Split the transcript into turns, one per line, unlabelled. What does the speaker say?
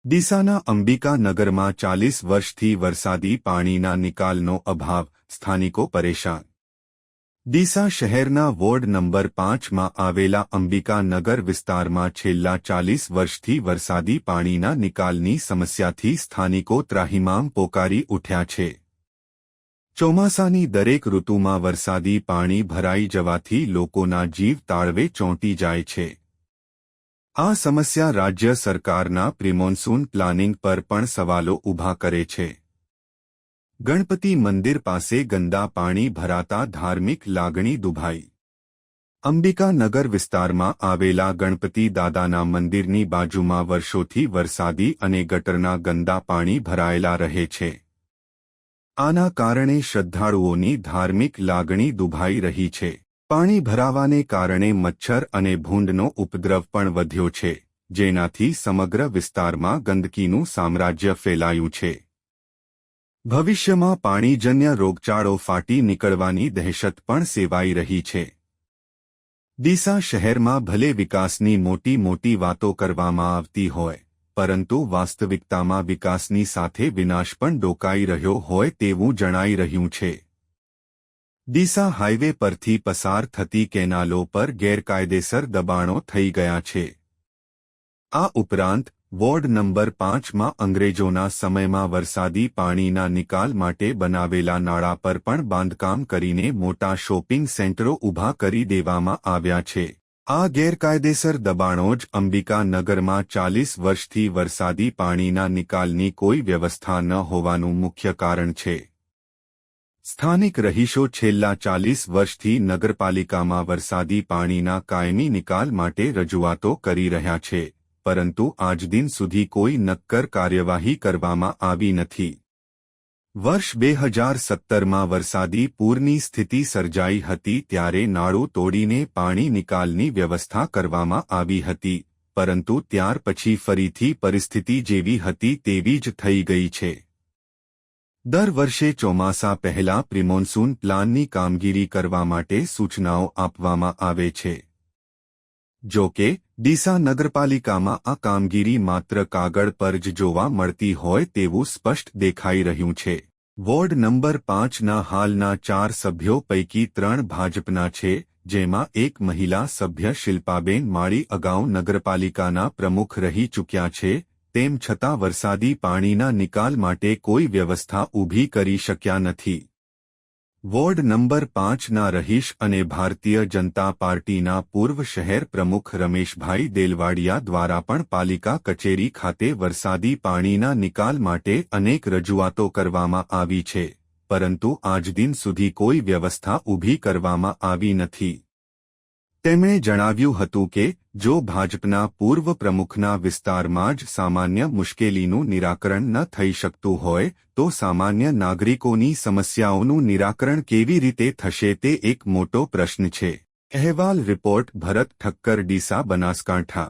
ડીસાના અંબિકાનગરમાં 40 વર્ષથી વરસાદી પાણીના નિકાલનો અભાવ, સ્થાનિકો પરેશાન। ડીસા શહેરના વોર્ડ નંબર 5માં આવેલા અંબિકાનગર વિસ્તારમાં છેલ્લા 40 વર્ષથી વરસાદી પાણીના નિકાલની સમસ્યાથી સ્થાનિકો ત્રાહિમામ પોકારી ઉઠ્યા છે। ચોમાસાની દરેક ઋતુમાં વરસાદી પાણી ભરાઈ જવાથી લોકોના જીવ તાળવે ચોંટી જાય છે। આ સમસ્યા રાજ્ય સરકારના પ્રિમોન્સૂન પ્લાનિંગ પર પણ સવાલો ઊભા કરે છે। ગણપતિ મંદિર પાસે ગંદા પાણી ભરાતા ધાર્મિક લાગણી દુભાઈ। અંબિકાનગર વિસ્તારમાં આવેલા ગણપતિ દાદાના મંદિરની બાજુમાં વર્ષોથી વરસાદી અને ગટરના ગંદા પાણી ભરાયેલા રહે છે। આના કારણે શ્રદ્ધાળુઓની ધાર્મિક લાગણી દુભાઈ રહી છે। પાણી ભરાવાને કારણે મચ્છર અને ભૂંડનો ઉપદ્રવ પણ વધ્યો છે, જેનાથી સમગ્ર વિસ્તારમાં ગંદકીનું સામ્રાજ્ય ફેલાયું છે। ભવિષ્યમાં પાણીજન્ય રોગચાળો ફાટી નીકળવાની દહેશત પણ સેવાઈ રહી છે। ડીસા શહેરમાં ભલે વિકાસની મોટી મોટી વાતો કરવામાં આવતી હોય, પરંતુ વાસ્તવિકતામાં વિકાસની સાથે વિનાશ પણ ડોકાઈ રહ્યો હોય તેવું જણાઈ રહ્યું છે। ડીસા હાઈવે પરથી પસાર થતી કેનાલો પર ગેરકાયદેસર દબાણો થઈ ગયા છે। આ ઉપરાંત વોર્ડ નંબર 5માં અંગ્રેજોના સમયમાં વરસાદી પાણીના નિકાલ માટે બનાવેલા નાળા પર પણ બાંધકામ કરીને મોટા શોપિંગ સેન્ટરો ઊભા કરી દેવામાં આવ્યા છે। આ ગેરકાયદેસર દબાણો જ અંબિકાનગરમાં 40 વર્ષથી વરસાદી પાણીના નિકાલની કોઈ વ્યવસ્થા ન હોવાનું મુખ્ય કારણ છે। સ્થાનિક રહીશો છેલ્લા 40 વર્ષથી નગરપાલિકામાં વરસાદી પાણીના કાયમી નિકાલ માટે રજૂઆતો કરી રહ્યા છે, પરંતુ આજ દિન સુધી કોઈ નક્કર કાર્યવાહી કરવામાં આવી નથી। વર્ષ 2017માં વરસાદી પૂરની સ્થિતિ સર્જાઈ હતી ત્યારે નાળું તોડીને પાણી નિકાલની વ્યવસ્થા કરવામાં આવી હતી, પરંતુ ત્યાર પછી ફરીથી પરિસ્થિતિ જેવી હતી તેવી જ થઈ ગઈ છે। દર વર્ષે ચોમાસા પહેલા પ્રિમોન્સૂન પ્લાનની કામગીરી કરવા માટે સૂચનાઓ આપવામાં આવે છે। જો કે ડીસા નગરપાલિકામાં આ કામગીરી માત્ર કાગળ પર જ જોવા મળતી હોય તેવું સ્પષ્ટ દેખાઈ રહ્યું છે। વોર્ડ નંબર 5ના હાલના 4 સભ્યો પૈકી 3 ભાજપના છે, જેમાં એક મહિલા સભ્ય શિલ્પાબેન માળી અગાઉ નગરપાલિકાના પ્રમુખ રહી ચૂક્યા છે। તેમ છતાં વરસાદી પાણીના નિકાલ માટે કોઈ વ્યવસ્થા ઊભી કરી શક્યા નથી। વોર્ડ નંબર 5ના રહીશ અને ભારતીય જનતા પાર્ટીના પૂર્વ શહેર પ્રમુખ રમેશભાઈ દેલવાડિયા દ્વારા પણ પાલિકા કચેરી ખાતે વરસાદી પાણીના નિકાલ માટે અનેક રજૂઆતો કરવામાં આવી છે, પરંતુ આજ દિન સુધી કોઈ વ્યવસ્થા ઊભી કરવામાં આવી નથી। તેમણે જણાવ્યું હતું કે જો ભાજપના પૂર્વ પ્રમુખના વિસ્તારમાં જ સામાન્ય મુશ્કેલીનું નિરાકરણ ન થઈ શકતું હોય તો સામાન્ય નાગરિકોની સમસ્યાઓનું નિરાકરણ કેવી રીતે થશે તે એક મોટો પ્રશ્ન છે। અહેવાલ રિપોર્ટ ભરત ઠક્કર, ડીસા, બનાસકાંઠા।